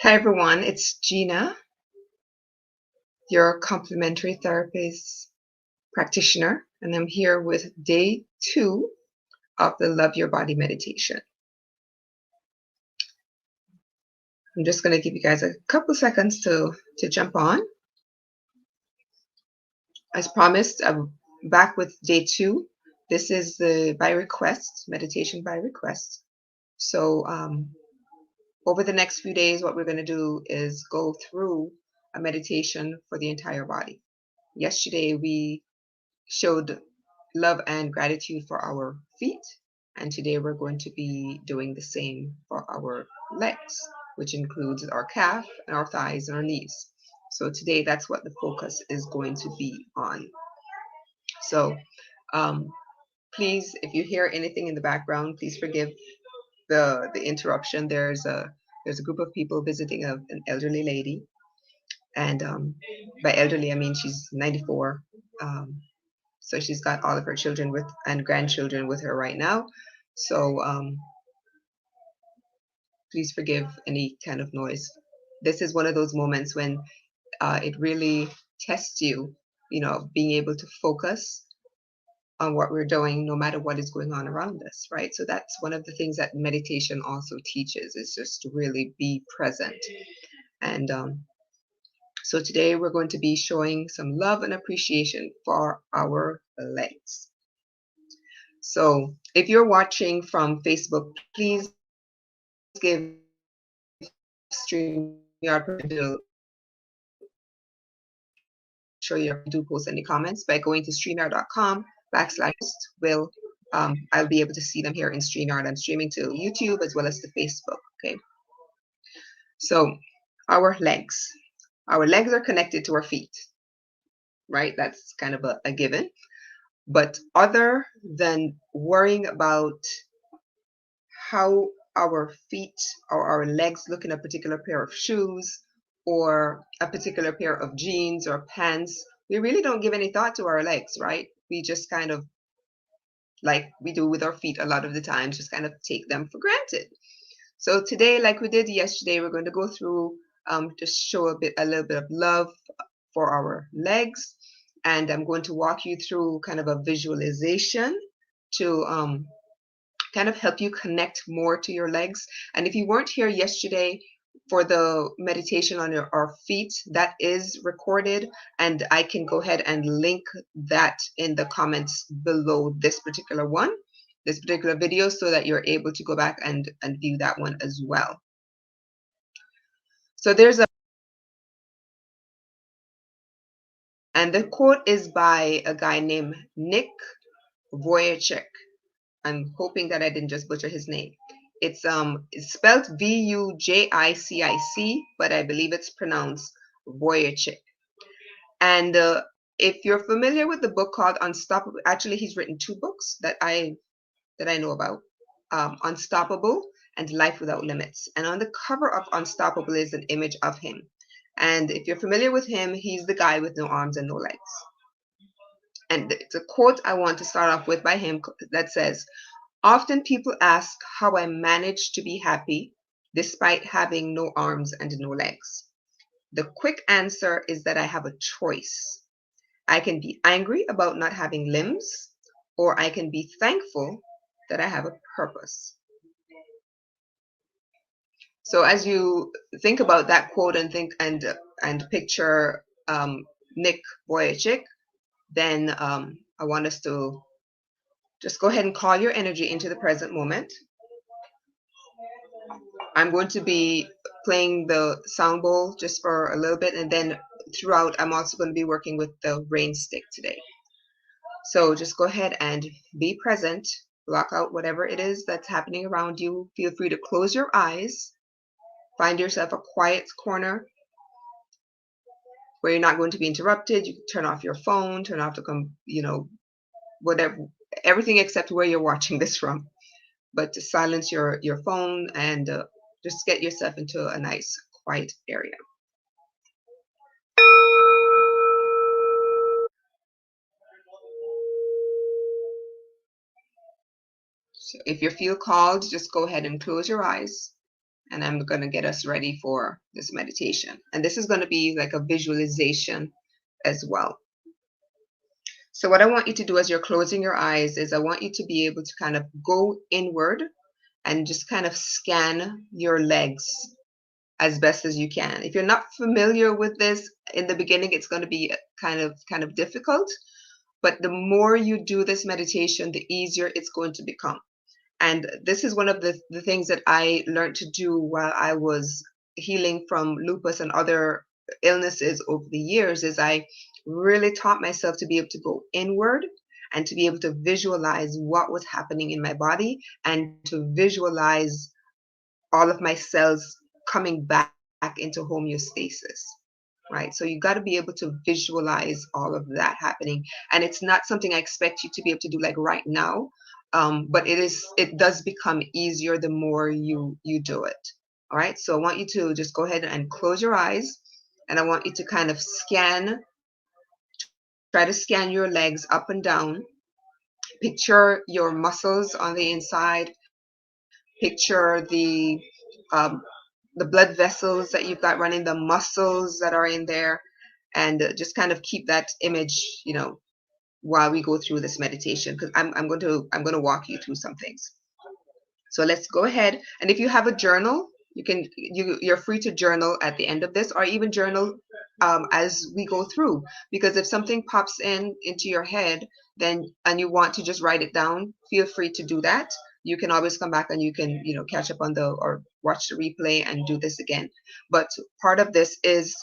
Hi everyone, it's Gina, your complementary therapist practitioner, and I'm here with day 2 of the Love Your Body meditation. I'm just going to give you guys a couple seconds to jump on. As promised, I'm back with day 2. This is the by request, meditation by request. So over the next few days, what we're going to do is go through a meditation for the entire body. Yesterday, we showed love and gratitude for our feet, and today we're going to be doing the same for our legs, which includes our calf and our thighs and our knees. So today that's what the focus is going to be on. So please, if you hear anything in the background, please forgive the interruption. There's a group of people visiting an elderly lady, and by elderly I mean she's 94. So she's got all of her children and grandchildren with her right now. So please forgive any kind of noise. This is one of those moments when it really tests you, being able to focus on what we're doing, no matter what is going on around us, right? So that's one of the things that meditation also teaches, is just to really be present. And so today we're going to be showing some love and appreciation for our legs. So if you're watching from Facebook, please give StreamYard to show you, do post any comments by going to streamyard.com/will. I'll be able to see them here in StreamYard. I'm streaming to YouTube as well as to Facebook. Okay. So our legs are connected to our feet, right? That's kind of a given. But other than worrying about how our feet or our legs look in a particular pair of shoes or a particular pair of jeans or pants, we really don't give any thought to our legs, right? We just kind of, like we do with our feet a lot of the time, just kind of take them for granted. So today, like we did yesterday, we're going to go through just show a little bit of love for our legs, and I'm going to walk you through kind of a visualization to kind of help you connect more to your legs. And if you weren't here yesterday for the meditation on our feet, that is recorded, and I can go ahead and link that in the comments below this particular video, so that you're able to go back and view that one as well. So and the quote is by a guy named Nick Vujicic. I'm hoping that I didn't just butcher his name. It's spelled Vujicic, but I believe it's pronounced Vujicic. And if you're familiar with the book called Unstoppable, actually he's written 2 books that I know about, Unstoppable and Life Without Limits. And on the cover of Unstoppable is an image of him. And if you're familiar with him, he's the guy with no arms and no legs. And it's a quote I want to start off with by him that says, "Often people ask how I manage to be happy despite having no arms and no legs. The quick answer is that I have a choice. I can be angry about not having limbs, or I can be thankful that I have a purpose." So as you think about that quote and think and picture Nick Vujicic, then I want us to just go ahead and call your energy into the present moment. I'm going to be playing the sound bowl just for a little bit, and then throughout I'm also going to be working with the rain stick today. So just go ahead and be present, block out whatever it is that's happening around you. Feel free to close your eyes, find yourself a quiet corner where you're not going to be interrupted. You can turn off your phone, turn off the whatever, everything except where you're watching this from. But to silence your phone and just get yourself into a nice quiet area. So if you feel called, just go ahead and close your eyes. And I'm going to get us ready for this meditation. And this is going to be like a visualization as well. So what I want you to do as you're closing your eyes is I want you to be able to kind of go inward and just kind of scan your legs as best as you can. If you're not familiar with this in the beginning, it's going to be kind of difficult, but the more you do this meditation, the easier it's going to become. And this is one of the things that I learned to do while I was healing from lupus and other illnesses over the years, is I really taught myself to be able to go inward and to be able to visualize what was happening in my body and to visualize all of my cells coming back into homeostasis. Right. So you got to be able to visualize all of that happening. And it's not something I expect you to be able to do like right now. But it does become easier the more you do it. All right. So I want you to just go ahead and close your eyes. And I want you to kind of try to scan your legs up and down. Picture your muscles on the inside. Picture the blood vessels that you've got running, the muscles that are in there, and just kind of keep that image, while we go through this meditation, because I'm going to walk you through some things. So let's go ahead, and if you have a journal, you're free to journal at the end of this, or even journal as we go through, because if something pops into your head, and you want to just write it down, feel free to do that. You can always come back and you can catch up on or watch the replay and do this again. But part of this is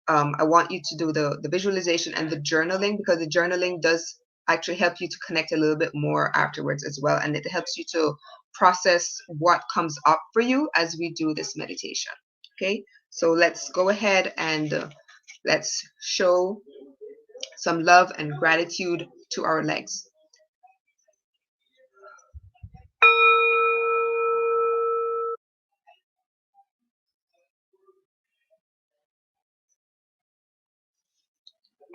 I want you to do the visualization and the journaling, because the journaling does actually help you to connect a little bit more afterwards as well, and it helps you to process what comes up for you as we do this meditation. Okay, so let's go ahead and let's show some love and gratitude to our legs.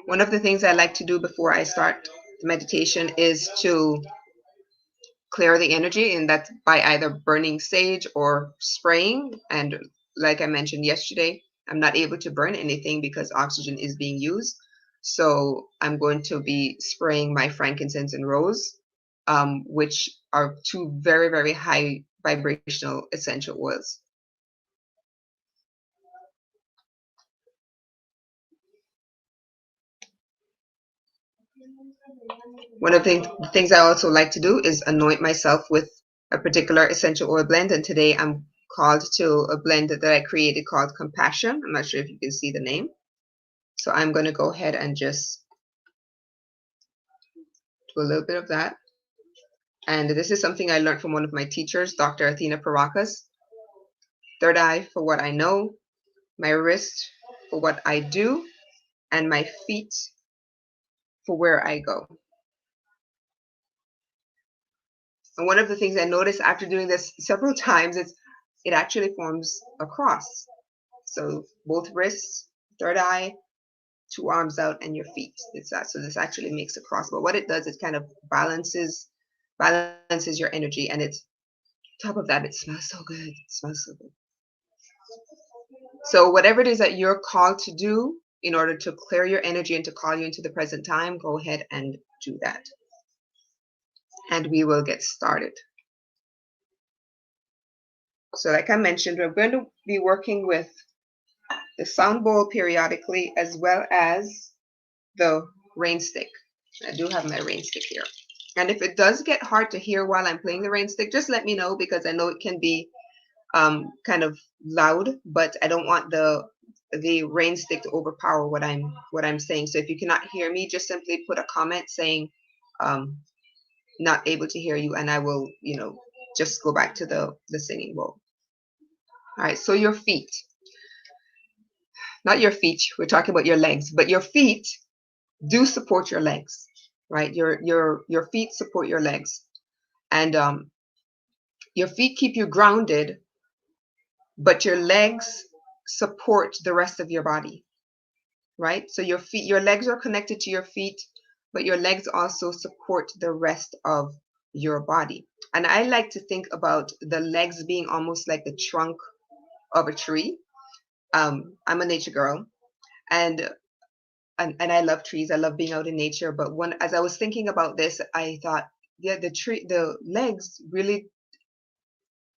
One of the things I like to do before I start the meditation is to clear the energy, and that's by either burning sage or spraying. And like I mentioned yesterday, I'm not able to burn anything because oxygen is being used. So I'm going to be spraying my frankincense and rose, which are two very, very high vibrational essential oils. One of the things I also like to do is anoint myself with a particular essential oil blend. And today I'm called to a blend that I created called Compassion. I'm not sure if you can see the name. So I'm going to go ahead and just do a little bit of that. And this is something I learned from one of my teachers, Dr. Athena Parakas. Third eye for what I know, my wrist for what I do, and my feet for where I go. And one of the things I noticed after doing this several times is it actually forms a cross. So both wrists, third eye, two arms out, and your feet. It's that. So this actually makes a cross. But what it does is kind of balances your energy, and it's top of that, it smells so good. It smells so good. So whatever it is that you're called to do in order to clear your energy and to call you into the present time, go ahead and do that. And we will get started. So like I mentioned, we're going to be working with the sound bowl periodically, as well as the rain stick. I do have my rain stick here. And if it does get hard to hear while I'm playing the rain stick, just let me know, because I know it can be kind of loud, but I don't want the rain stick to overpower what I'm saying. So if you cannot hear me, just simply put a comment saying not able to hear you, and I will just go back to the singing bowl. All right, so your feet, not your feet, we're talking about your legs, but your feet do support your legs, right? Your feet support your legs, and your feet keep you grounded, but your legs support the rest of your body, right? So your legs are connected to your feet, but your legs also support the rest of your body. And I like to think about the legs being almost like the trunk of a tree. I'm a nature girl, and and I love trees. I love being out in nature. But when as I was thinking about this, I thought, yeah, the legs really,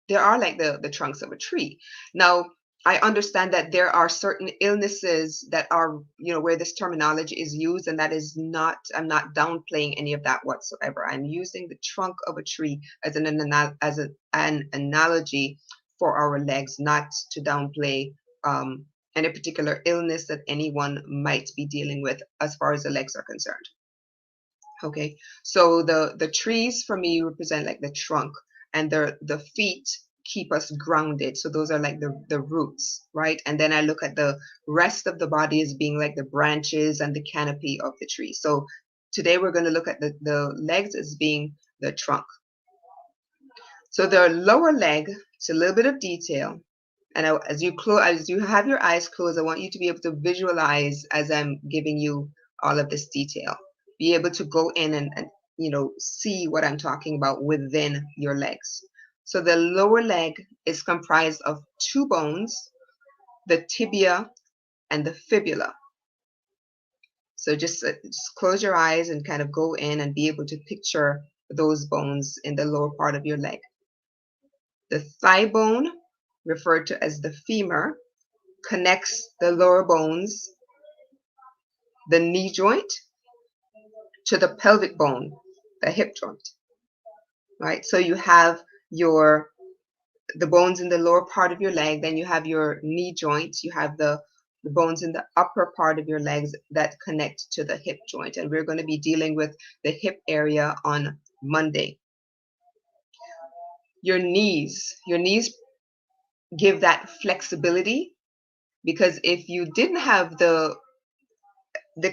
they are like the trunks of a tree. Now, I understand that there are certain illnesses that are, where this terminology is used, and that is not, I'm not downplaying any of that whatsoever. I'm using the trunk of a tree as an analogy for our legs, not to downplay any particular illness that anyone might be dealing with as far as the legs are concerned. Okay, so the trees for me represent like the trunk, and the feet keep us grounded. So those are like the roots, right? And then I look at the rest of the body as being like the branches and the canopy of the tree. So today we're going to look at the legs as being the trunk. So the lower leg, it's a little bit of detail. And as you have your eyes closed, I want you to be able to visualize as I'm giving you all of this detail. Be able to go in and see what I'm talking about within your legs. So the lower leg is comprised of two bones, the tibia and the fibula. So just close your eyes and kind of go in and be able to picture those bones in the lower part of your leg. The thigh bone, referred to as the femur, connects the lower bones, the knee joint, to the pelvic bone, the hip joint, right? So you have the bones in the lower part of your leg, then you have your knee joints, you have the bones in the upper part of your legs that connect to the hip joint. And we're going to be dealing with the hip area on Monday. Your knees give that flexibility, because if you didn't have the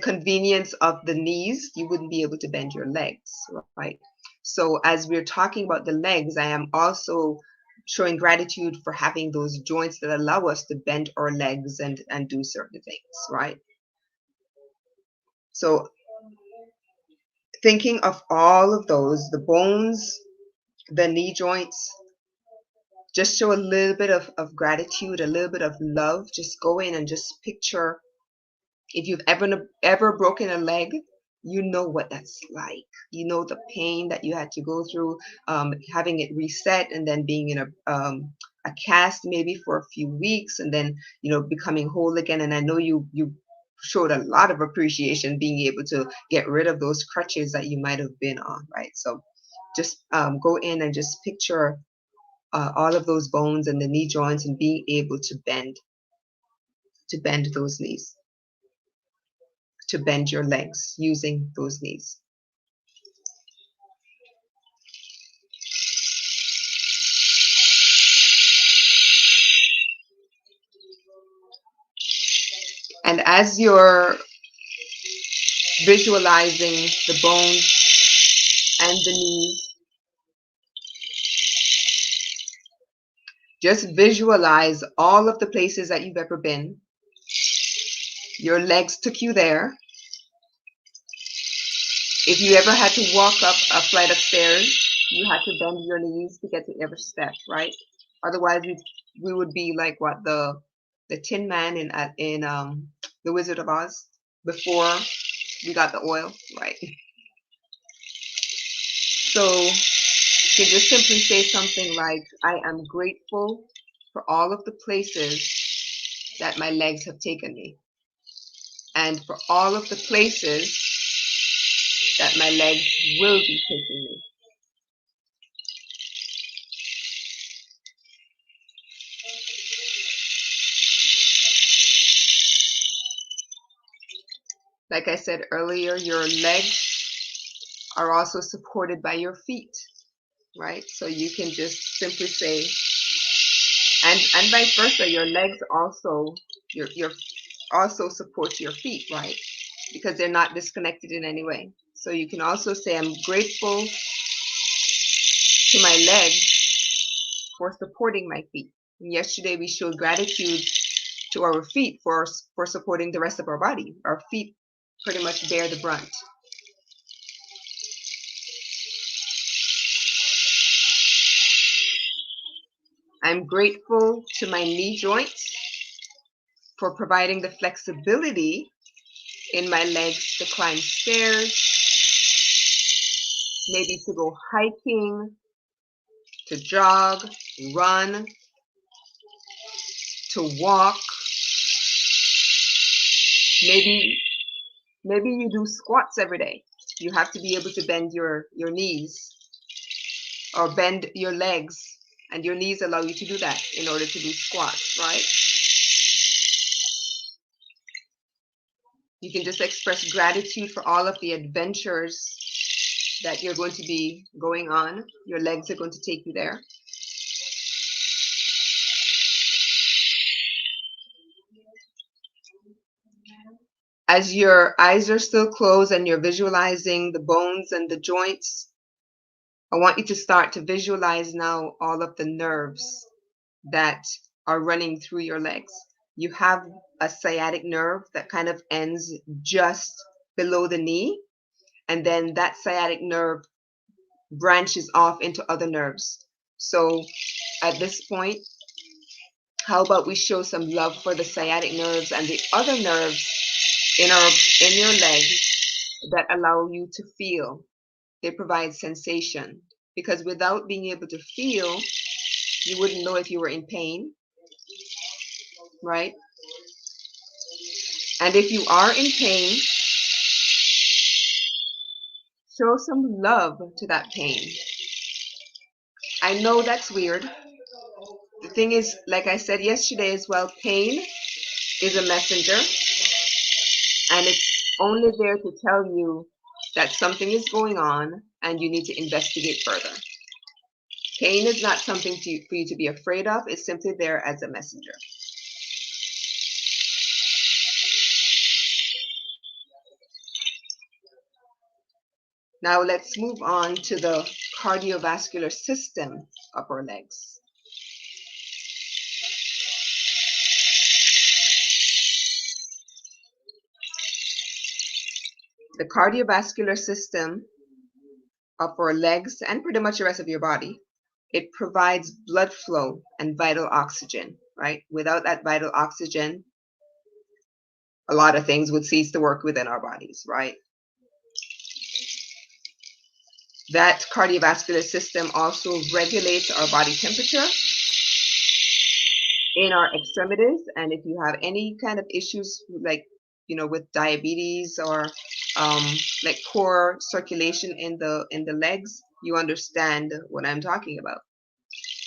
convenience of the knees, you wouldn't be able to bend your legs, right? So as we're talking about the legs, I am also showing gratitude for having those joints that allow us to bend our legs and do certain things, right? So thinking of all of those, the bones, the knee joints, just show a little bit of gratitude, a little bit of love. Just go in and just picture, if you've ever broken a leg, you know what that's like. You know the pain that you had to go through, having it reset, and then being in a cast maybe for a few weeks, and then becoming whole again. And I know you showed a lot of appreciation being able to get rid of those crutches that you might have been on, right? So just go in and just picture all of those bones and the knee joints, and being able to bend those knees, to bend your legs using those knees. And as you're visualizing the bones and the knees, just visualize all of the places that you've ever been. Your legs took you there. If you ever had to walk up a flight of stairs, you had to bend your knees to get to every step, right? Otherwise, we would be like what, the Tin Man in The Wizard of Oz, before we got the oil, right? So you can just simply say something like, I am grateful for all of the places that my legs have taken me, and for all of the places that my legs will be taking me. Like I said earlier, your legs are also supported by your feet, right? So you can just simply say, and vice versa, your legs also, your also support your feet, right? Because they're not disconnected in any way. So you can also say, I'm grateful to my legs for supporting my feet. And yesterday we showed gratitude to our feet for supporting the rest of our body. Our feet pretty much bear the brunt. I'm grateful to my knee joints for providing the flexibility in my legs to climb stairs, maybe to go hiking, to jog, run, to walk. Maybe you do squats every day. You have to be able to bend your knees or bend your legs, and your knees allow you to do that in order to do squats, right? You can just express gratitude for all of the adventures that you're going to be going on. Your legs are going to take you there. As your eyes are still closed and you're visualizing the bones and the joints, I want you to start to visualize now all of the nerves that are running through your legs. You have a sciatic nerve that kind of ends just below the knee, and then that sciatic nerve branches off into other nerves. So at this point, how about we show some love for the sciatic nerves and the other nerves in your legs that allow you to feel. They provide sensation, because without being able to feel, you wouldn't know if you were in pain, right? And if you are in pain, show some love to that pain. I know that's weird. The thing is, like I said yesterday as well, pain is a messenger, and it's only there to tell you that something is going on and you need to investigate further. Pain is not something for you to be afraid of. It's simply there as a messenger. Now let's move on to the cardiovascular system of our legs. The cardiovascular system of our legs and pretty much the rest of your body, it provides blood flow and vital oxygen, right? Without that vital oxygen, a lot of things would cease to work within our bodies, right? That cardiovascular system also regulates our body temperature in our extremities. And if you have any kind of issues like, with diabetes or like poor circulation in the legs, you understand what I'm talking about.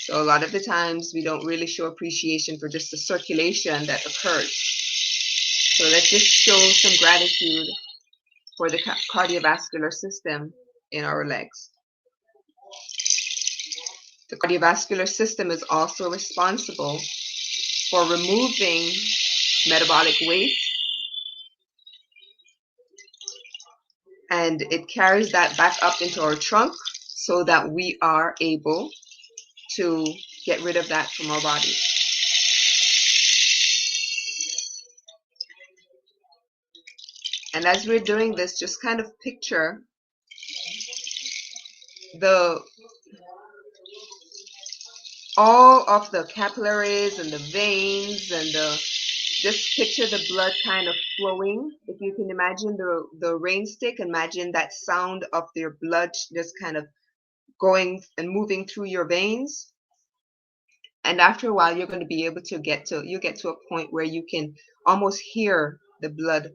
So a lot of the times we don't really show appreciation for just the circulation that occurs. So let's just show some gratitude for the cardiovascular system in our legs. The cardiovascular system is also responsible for removing metabolic waste, and it carries that back up into our trunk so that we are able to get rid of that from our body. And as we're doing this, just kind of picture all of the capillaries and the veins and just picture the blood kind of flowing. If you can imagine the rain stick, imagine that sound of your blood just kind of going and moving through your veins. And after a while, you're going to be able to get to a point where you can almost hear the blood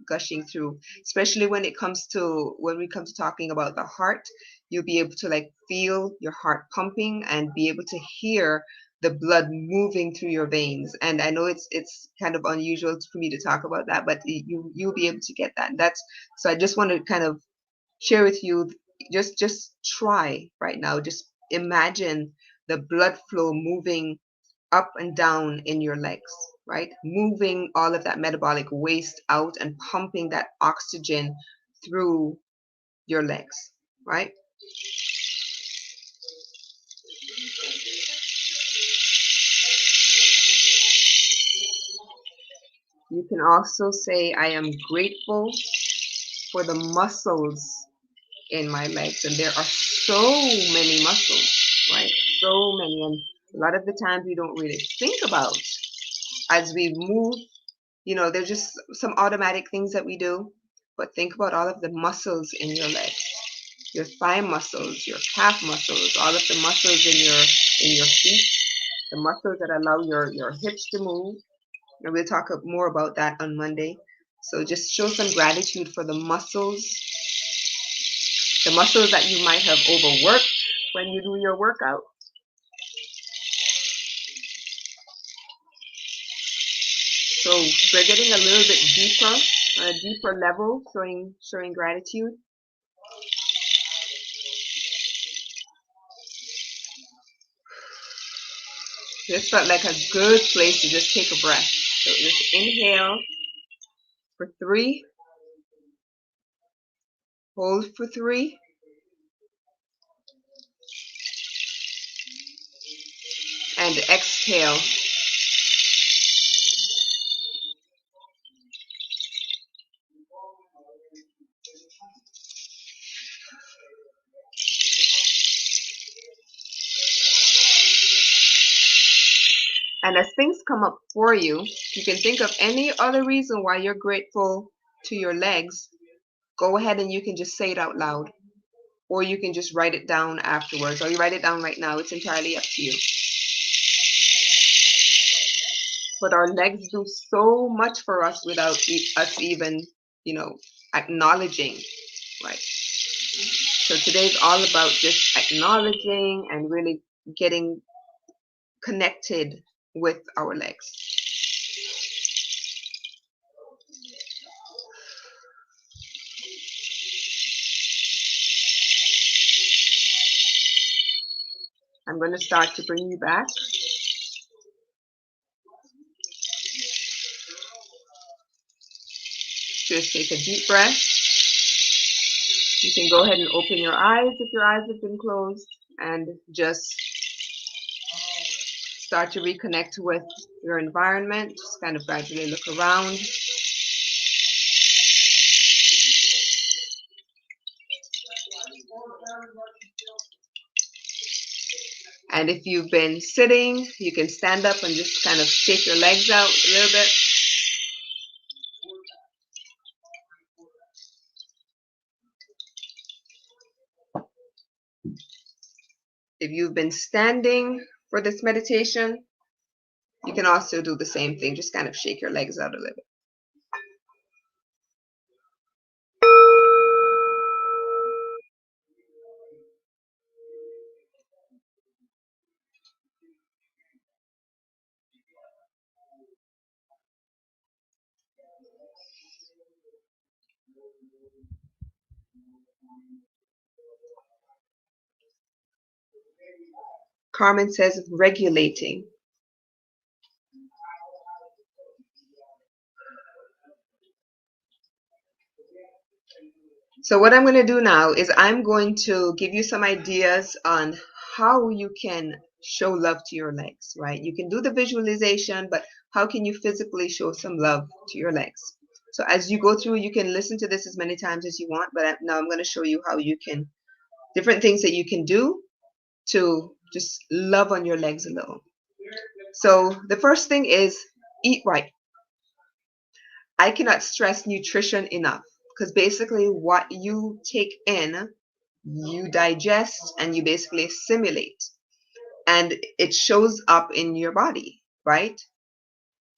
gushing through, especially when we come to talking about the heart. You'll be able to like feel your heart pumping and be able to hear the blood moving through your veins. And I know it's kind of unusual for me to talk about that, but you'll be able to get that. So I just want to kind of share with you, just try right now, just imagine the blood flow moving up and down in your legs, right? Moving all of that metabolic waste out and pumping that oxygen through your legs, right? You can also say, I am grateful for the muscles in my legs. And there are so many muscles, right? So many. And A lot of the times we don't really think about as we move, there's just some automatic things that we do, but think about all of the muscles in your legs, your thigh muscles, your calf muscles, all of the muscles in your feet, the muscles that allow your hips to move. And we'll talk more about that on Monday. So just show some gratitude for the muscles that you might have overworked when you do your workout. So we're getting a little bit deeper, on a deeper level, showing gratitude. This felt like a good place to just take a breath. So just inhale for 3, hold for 3, and exhale. And as things come up for you, you can think of any other reason why you're grateful to your legs. Go ahead and you can just say it out loud. Or you can just write it down afterwards. Or you write it down right now. It's entirely up to you. But our legs do so much for us without us even, acknowledging, right? So today's all about just acknowledging and really getting connected with our legs. I'm going to start to bring you back. Just take a deep breath. You can go ahead and open your eyes if your eyes have been closed, and just start to reconnect with your environment. Just kind of gradually look around. And if you've been sitting, you can stand up and just kind of shake your legs out a little bit. If you've been standing for this meditation, you can also do the same thing. Just kind of shake your legs out a little bit. Carmen says regulating. So what I'm going to do now is I'm going to give you some ideas on how you can show love to your legs, right? You can do the visualization, but how can you physically show some love to your legs? So as you go through, you can listen to this as many times as you want, but now I'm going to show you how you can, different things that you can do to just love on your legs a little. So the first thing is eat right. I cannot stress nutrition enough, because basically what you take in, you digest and you basically assimilate, and it shows up in your body, right?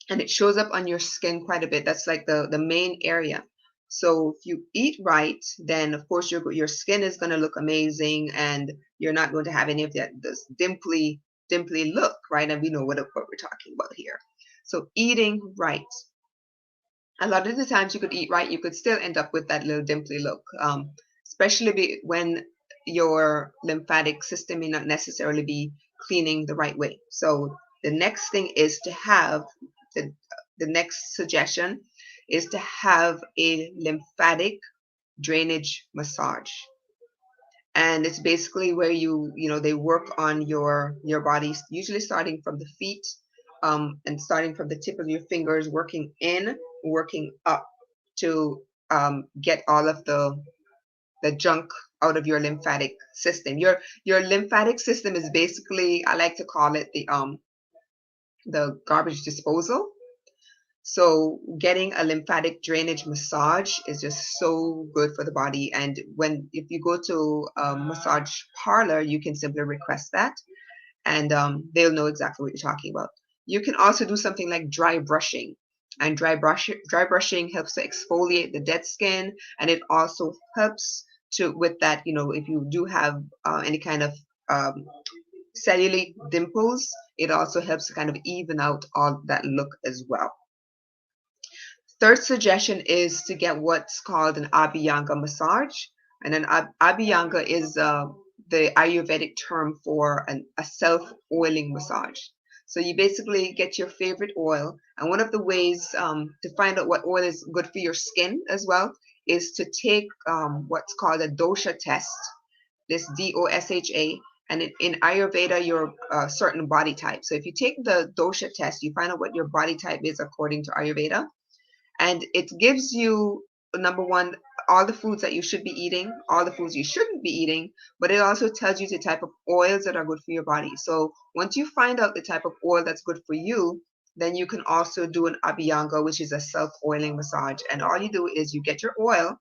And it shows up on your skin quite a bit. That's like the main area. So if you eat right, then of course your skin is going to look amazing, and you're not going to have any of this dimply look, right? And we know what we're talking about here. So eating right. A lot of the times you could eat right, you could still end up with that little dimply look, especially when your lymphatic system may not necessarily be cleaning the right way. So the next thing is to have, the next suggestion is to have a lymphatic drainage massage. And it's basically where they work on your body, usually starting from the feet, and starting from the tip of your fingers, working in, working up to get all of the junk out of your lymphatic system. Your lymphatic system is basically, I like to call it the garbage disposal. So getting a lymphatic drainage massage is just so good for the body. And if you go to a massage parlor, you can simply request that, and they'll know exactly what you're talking about. You can also do something like dry brushing. And dry brushing helps to exfoliate the dead skin, and it also helps to with that, if you do have any kind of um, cellulite dimples, it also helps to kind of even out all that look as well. Third suggestion is to get what's called an Abhiyanca massage. And an Abhiyanca is the Ayurvedic term for a self-oiling massage. So you basically get your favorite oil. And one of the ways to find out what oil is good for your skin as well is to take what's called a Dosha Test, this DOSHA. And in Ayurveda, you're a certain body type. So if you take the Dosha Test, you find out what your body type is according to Ayurveda. And it gives you, number one, all the foods that you should be eating, all the foods you shouldn't be eating, but it also tells you the type of oils that are good for your body. So once you find out the type of oil that's good for you, then you can also do an Abhiyanca, which is a self-oiling massage. And all you do is you get your oil,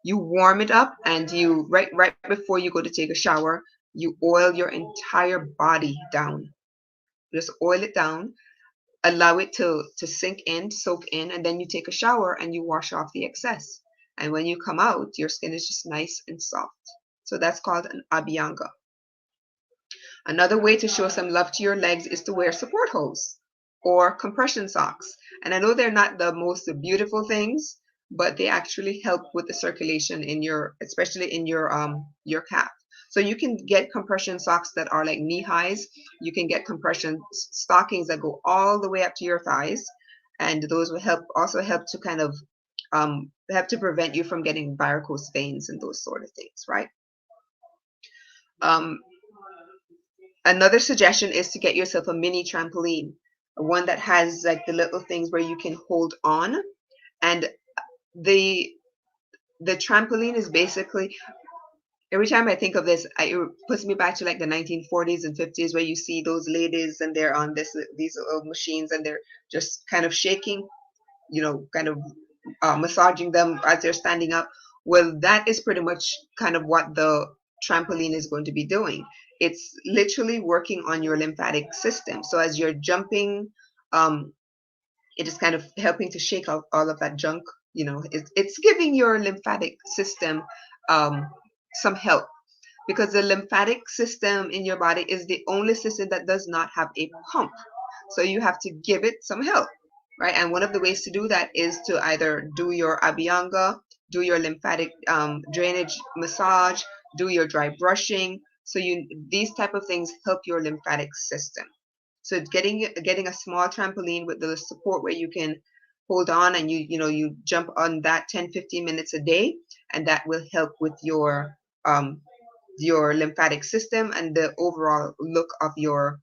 you warm it up, and you right before you go to take a shower, you oil your entire body down. Just oil it down, allow it to sink in, soak in, and then you take a shower and you wash off the excess. And when you come out, your skin is just nice and soft. So that's called an Abhiyanca. Another way to show some love to your legs is to wear support hose or compression socks. And I know they're not the most beautiful things, but they actually help with the circulation especially in your calf. So you can get compression socks that are like knee highs. You can get compression stockings that go all the way up to your thighs, and those will also help to kind of help to prevent you from getting varicose veins and those sort of things, right? Another suggestion is to get yourself a mini trampoline, one that has like the little things where you can hold on, and the trampoline is basically, every time I think of this, it puts me back to like the 1940s and 50s, where you see those ladies and they're on these little machines and they're just kind of shaking, kind of massaging them as they're standing up. Well, that is pretty much kind of what the trampoline is going to be doing. It's literally working on your lymphatic system. So as you're jumping, it is kind of helping to shake out all of that junk. It's giving your lymphatic system some help, because the lymphatic system in your body is the only system that does not have a pump. So you have to give it some help, right? And one of the ways to do that is to either do your Abhiyanca, do your lymphatic drainage massage, do your dry brushing. So these type of things help your lymphatic system. So getting a small trampoline with the support where you can hold on and you jump on that 10-15 minutes a day, and that will help with your lymphatic system and the overall look of your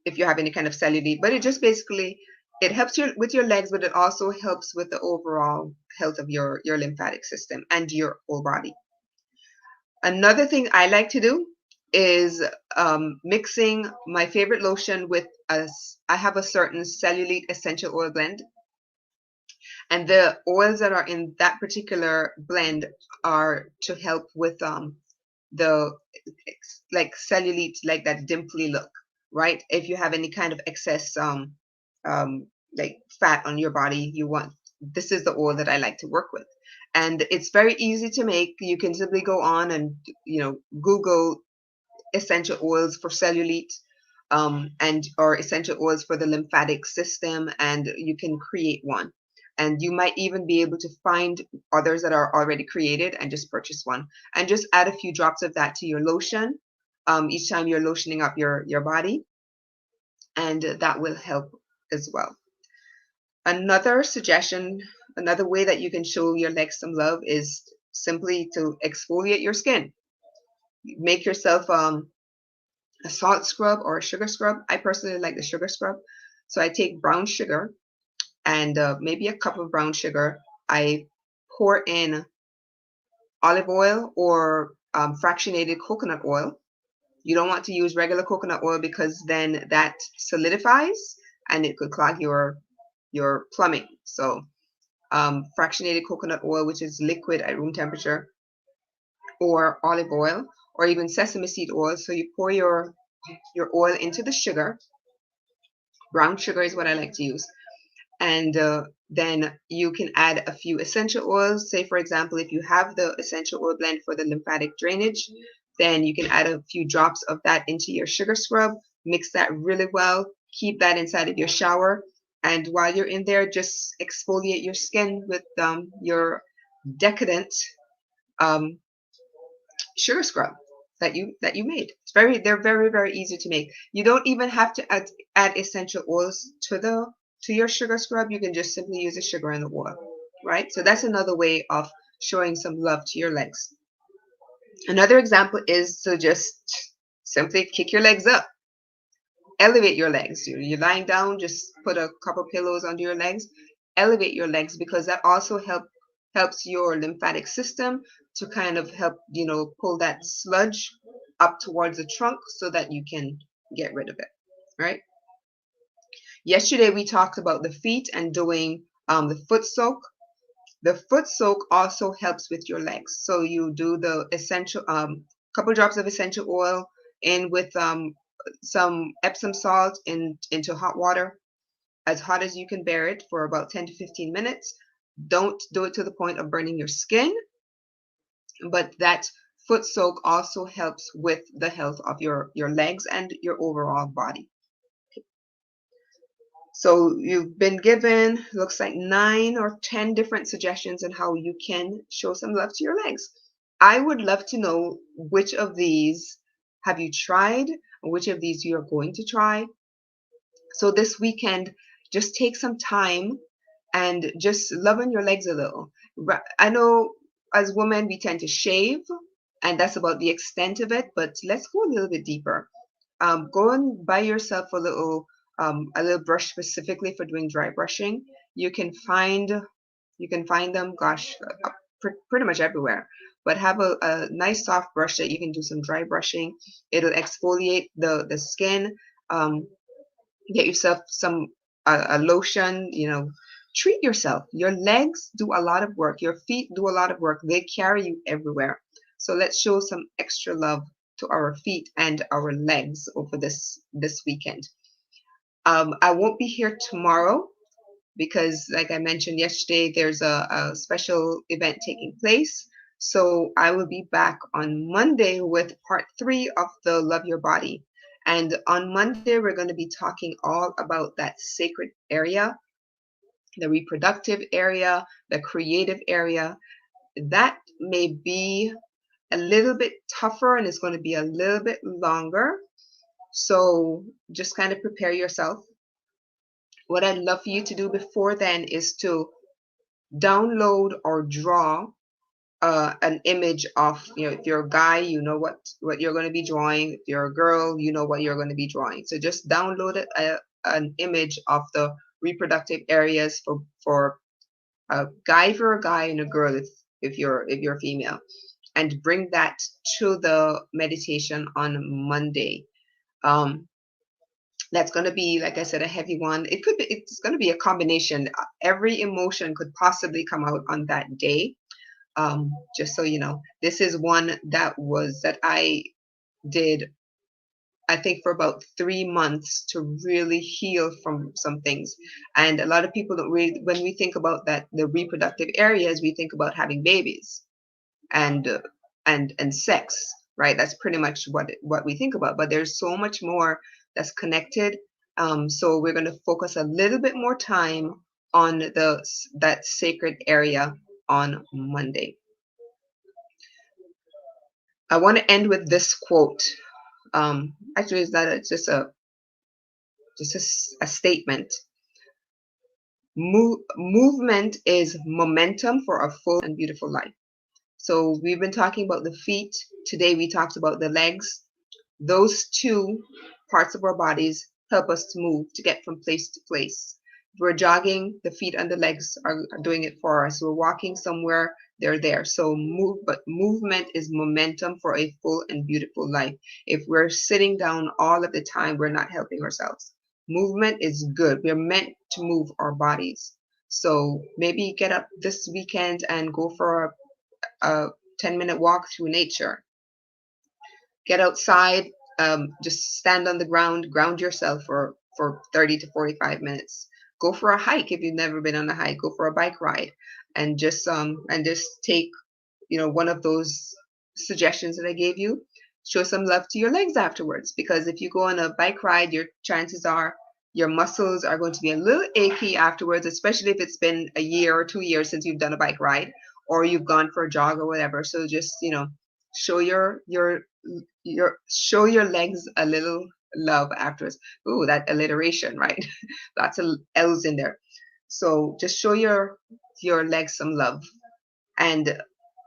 if you have any kind of cellulite. But it just basically, it helps with your legs, but it also helps with the overall health of your lymphatic system and your whole body. Another thing I like to do is mixing my favorite lotion with I have a certain cellulite essential oil blend, and the oils that are in that particular blend are to help with the like cellulite, like that dimply look, right? If you have any kind of excess like fat on your body, this is the oil that I like to work with. And it's very easy to make. You can simply go on and Google essential oils for cellulite, or essential oils for the lymphatic system, and you can create one. And you might even be able to find others that are already created and just purchase one and just add a few drops of that to your lotion each time you're lotioning up your body, and that will help as well. Another suggestion, another way that you can show your legs some love is simply to exfoliate your skin. Make yourself a salt scrub or a sugar scrub. I personally like the sugar scrub. So I take brown sugar and maybe a cup of brown sugar. I pour in olive oil or fractionated coconut oil. You don't want to use regular coconut oil because then that solidifies and it could clog your plumbing. So fractionated coconut oil, which is liquid at room temperature, or olive oil, or even sesame seed oil. So you pour your oil into the sugar. Brown sugar is what I like to use. And then you can add a few essential oils. Say, for example, if you have the essential oil blend for the lymphatic drainage, then you can add a few drops of that into your sugar scrub. Mix that really well. Keep that inside of your shower. And while you're in there, just exfoliate your skin with your decadent sugar scrub that you made. They're very, very easy to make. You don't even have to add essential oils to your sugar scrub. You can just simply use the sugar and the oil, right? So that's another way of showing some love to your legs. Another example is to just simply kick your legs up. Elevate your legs. You're lying down, just put a couple pillows under your legs. Elevate your legs, because that also helps your lymphatic system to kind of help, pull that sludge up towards the trunk so that you can get rid of it, right? Yesterday we talked about the feet and doing the foot soak. The foot soak also helps with your legs. So you do the essential, couple drops of essential oil in with some Epsom salt into hot water, as hot as you can bear it, for about 10 to 15 minutes. Don't do it to the point of burning your skin, but that foot soak also helps with the health of your legs and your overall body. So you've been given, looks like 9 or 10 different suggestions on how you can show some love to your legs. I would love to know which of these have you tried, or which of these you are going to try. So this weekend, just take some time and just love on your legs a little. I know as women, we tend to shave, and that's about the extent of it, but let's go a little bit deeper. Go and buy yourself a little brush specifically for doing dry brushing. You can find them, gosh, pretty much everywhere. But have a nice soft brush that you can do some dry brushing. It'll exfoliate the skin. Get yourself some a lotion. Treat yourself. Your legs do a lot of work. Your feet do a lot of work. They carry you everywhere. So let's show some extra love to our feet and our legs over this weekend. I won't be here tomorrow because, like I mentioned yesterday, there's a special event taking place. So I will be back on Monday with part 3 of the Love Your Body. And on Monday, we're going to be talking all about that sacred area, the reproductive area, the creative area. That may be a little bit tougher and it's going to be a little bit longer. So just kind of prepare yourself. What I'd love for you to do before then is to download or draw an image of, if you're a guy, you know what you're going to be drawing. If you're a girl, you know what you're going to be drawing. So just download an image of the reproductive areas for a guy if you're a guy, and a girl if you're female, and bring that to the meditation on Monday. That's going to be, like I said, a heavy one. It's going to be a combination. Every emotion could possibly come out on that day. Just so you know, this is one that I did, I think, for about 3 months to really heal from some things. And a lot of people don't really, when we think about that, the reproductive areas, we think about having babies and sex, right? That's pretty much what we think about. But there's so much more that's connected. So we're going to focus a little bit more time on that sacred area on Monday. I want to end with this quote. Actually, it's just a statement. Movement is momentum for a full and beautiful life. So we've been talking about the feet. Today we talked about the legs. Those two parts of our bodies help us to move, to get from place to place. If we're jogging, the feet and the legs are doing it for us. We're walking somewhere, they're there. So but movement is momentum for a full and beautiful life. If we're sitting down all of the time, we're not helping ourselves. Movement is good. We're meant to move our bodies. So maybe get up this weekend and go for a 10-minute walk through nature. Get outside, just stand on the ground yourself for 30 to 45 minutes. Go for a hike if you've never been on a hike. Go for a bike ride, and just take, one of those suggestions that I gave you. Show some love to your legs afterwards, because if you go on a bike ride, your chances are your muscles are going to be a little achy afterwards, especially if it's been a year or 2 years since you've done a bike ride, or you've gone for a jog or whatever. So just, show show your legs a little love afterwards. Ooh, that alliteration, right? Lots of L's in there. So just show your legs some love, and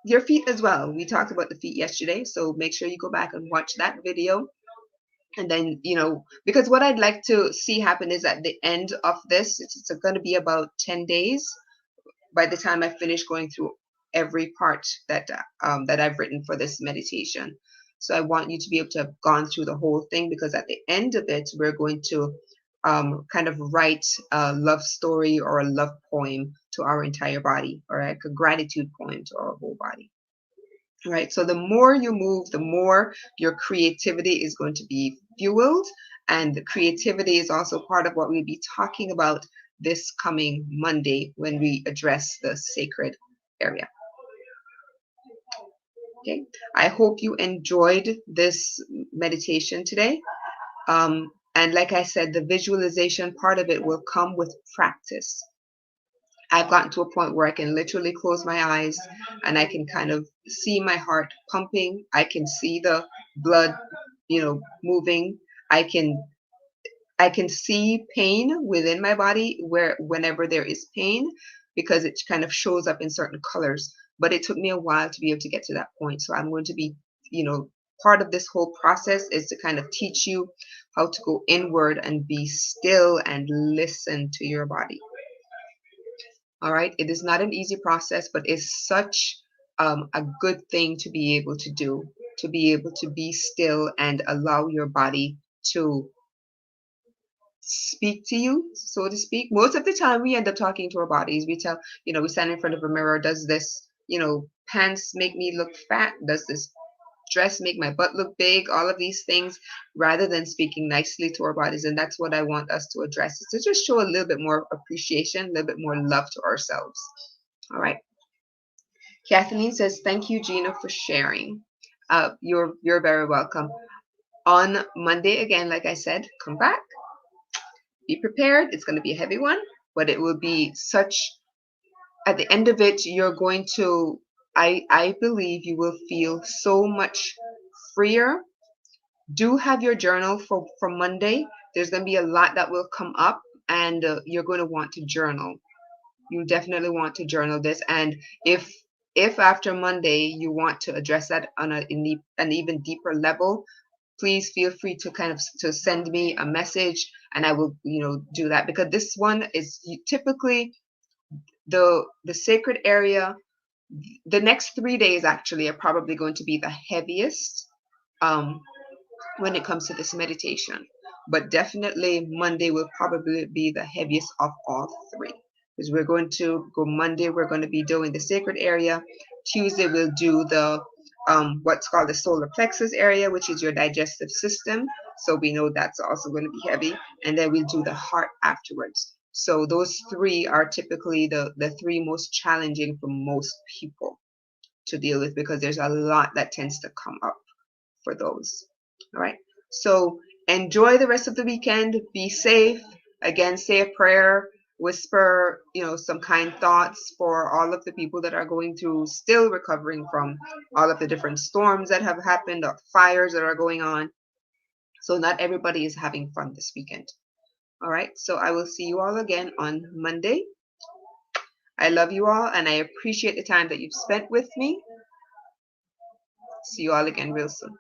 your feet as well. We talked about the feet yesterday, so make sure you go back and watch that video. And then, because what I'd like to see happen is at the end of this, it's going to be about 10 days by the time I finish going through every part that I've written for this meditation. So I want you to be able to have gone through the whole thing, because at the end of it, we're going to kind of write a love story or a love poem to our entire body, or like a gratitude poem to our whole body. Right. So the more you move, the more your creativity is going to be fueled. And the creativity is also part of what we'll be talking about this coming Monday when we address the sacred area. Okay. I hope you enjoyed this meditation today. And like I said, the visualization part of it will come with practice. I've gotten to a point where I can literally close my eyes and I can kind of see my heart pumping. I can see the blood, moving. I can see pain within my body whenever there is pain, because it kind of shows up in certain colors. But it took me a while to be able to get to that point. So I'm going to be, part of this whole process is to kind of teach you how to go inward and be still and listen to your body. All right. It is not an easy process, but it's such a good thing to be able to do, to be able to be still and allow your body to speak to you, so to speak. Most of the time we end up talking to our bodies. We stand in front of a mirror. Does this, pants make me look fat? Does this dress make my butt look big? All of these things, rather than speaking nicely to our bodies. And that's what I want us to address, is to just show a little bit more appreciation, a little bit more love to ourselves. All right. Kathleen says, thank you, Gina, for sharing. You're very welcome. On Monday, again, like I said, come back. Be prepared. It's going to be a heavy one, but it will be at the end of it, you're going to, I believe you will feel so much freer. Do have your journal for Monday. There's going to be a lot that will come up, and you're going to want to journal. You definitely want to journal this. And if after Monday you want to address that on an even deeper level, please feel free to to send me a message, and I will, do that, because this one is typically the sacred area. The next 3 days actually are probably going to be the heaviest when it comes to this meditation, but definitely Monday will probably be the heaviest of all three, because we're going to go Monday, we're going to be doing the sacred area. Tuesday we'll do the what's called the solar plexus area, which is your digestive system. So we know that's also going to be heavy. And then we'll do the heart afterwards. So those three are typically the three most challenging for most people to deal with, because there's a lot that tends to come up for those. All right. So enjoy the rest of the weekend. Be safe. Again, say a prayer, whisper, some kind thoughts for all of the people that are going through, still recovering from all of the different storms that have happened, or fires that are going on. So not everybody is having fun this weekend. All right. So I will see you all again on Monday. I love you all, and I appreciate the time that you've spent with me. See you all again real soon.